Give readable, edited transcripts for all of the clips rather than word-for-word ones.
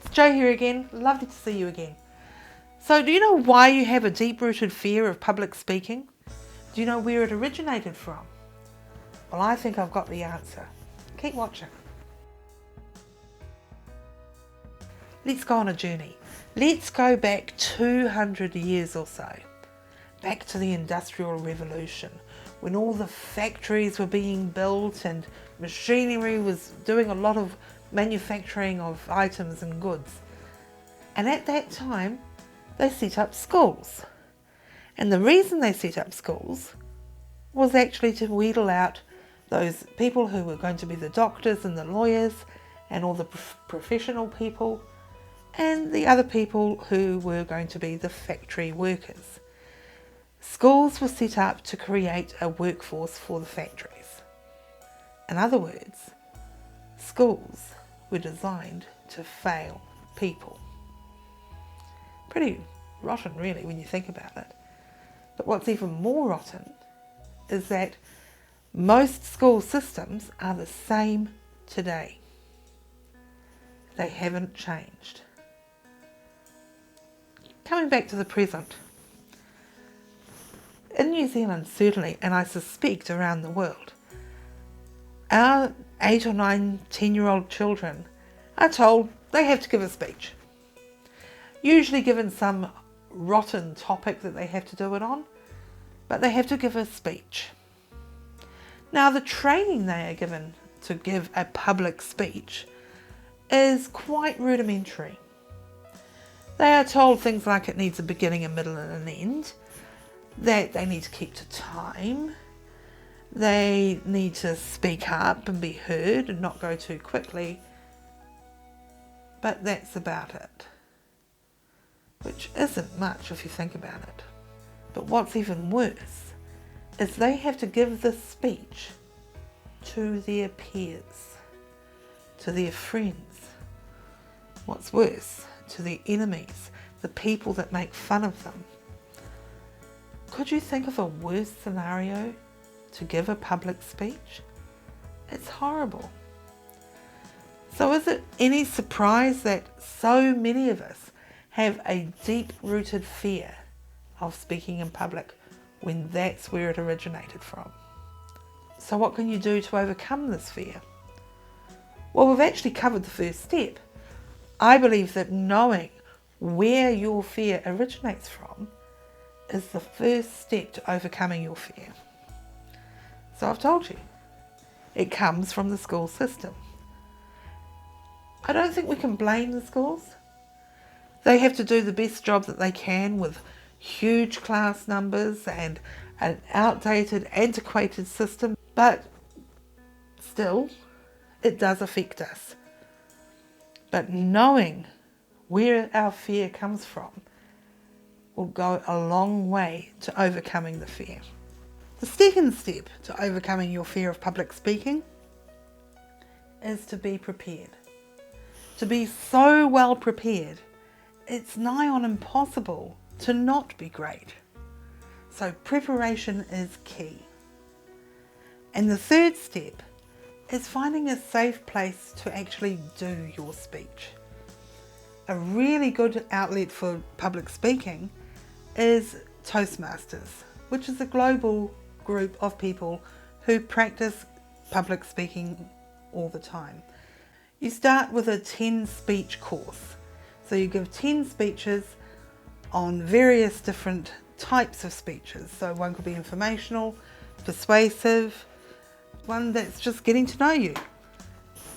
It's Jo here again. Lovely to see you again. So do you know why you have a deep-rooted fear of public speaking? Do you know where it originated from? Well, I think I've got the answer. Keep watching. Let's go on a journey. Let's go back 200 years or so. Back to the Industrial Revolution, when all the factories were being built and machinery was doing a lot of manufacturing of items and goods. And at that time, they set up schools. And the reason they set up schools was actually to wheedle out those people who were going to be the doctors and the lawyers and all the professional people and the other people who were going to be the factory workers. Schools were set up to create a workforce for the factories. In other words, schools were designed to fail people. Pretty rotten really when you think about it. But what's even more rotten is that most school systems are the same today. They haven't changed. Coming back to the present. In New Zealand certainly, and I suspect around the world, our 8 or 9, 10-year-old children are told they have to give a speech. Usually given some rotten topic that they have to do it on, but they have to give a speech. Now the training they are given to give a public speech is quite rudimentary. They are told things like it needs a beginning, a middle and an end, that they need to keep to time, they need to speak up and be heard and not go too quickly, but that's about it. Which isn't much if you think about it. But what's even worse is they have to give this speech to their peers, to their friends. What's worse, to their enemies, the people that make fun of them. Could you think of a worse scenario to give a public speech? It's horrible. So is it any surprise that so many of us have a deep-rooted fear of speaking in public when that's where it originated from? So what can you do to overcome this fear? Well, we've actually covered the first step. I believe that knowing where your fear originates from is the first step to overcoming your fear. So I've told you, it comes from the school system. I don't think we can blame the schools. They have to do the best job that they can with huge class numbers and an outdated, antiquated system, but still, it does affect us. But knowing where our fear comes from will go a long way to overcoming the fear. The second step to overcoming your fear of public speaking is to be prepared. To be so well prepared, it's nigh on impossible to not be great. So preparation is key. And the third step is finding a safe place to actually do your speech. A really good outlet for public speaking is Toastmasters, which is a global group of people who practice public speaking all the time. You start with a 10-speech course. So you give 10 speeches on various different types of speeches. So one could be informational, persuasive, one that's just getting to know you.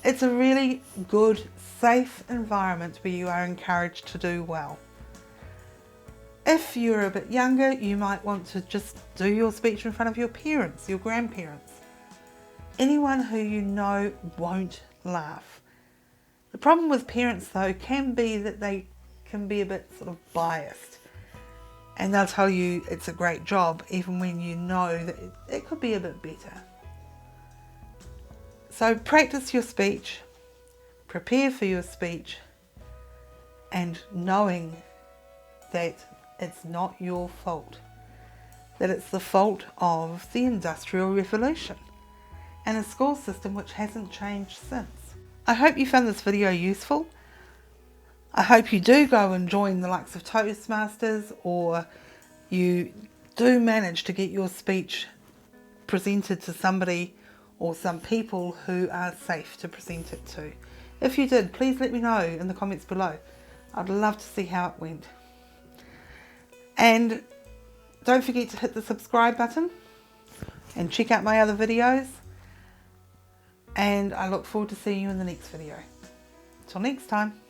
It's a really good, safe environment where you are encouraged to do well. If you're a bit younger, you might want to just do your speech in front of your parents, your grandparents, anyone who you know won't laugh. The problem with parents though can be that they can be a bit sort of biased, and they'll tell you it's a great job even when you know that it could be a bit better. So practice your speech, prepare for your speech, and knowing that it's not your fault, that it's the fault of the Industrial Revolution and a school system which hasn't changed since. I hope you found this video useful. I hope you do go and join the likes of Toastmasters, or you do manage to get your speech presented to somebody or some people who are safe to present it to. If you did, please let me know in the comments below. I'd love to see how it went. And don't forget to hit the subscribe button and check out my other videos. And I look forward to seeing you in the next video. Till next time.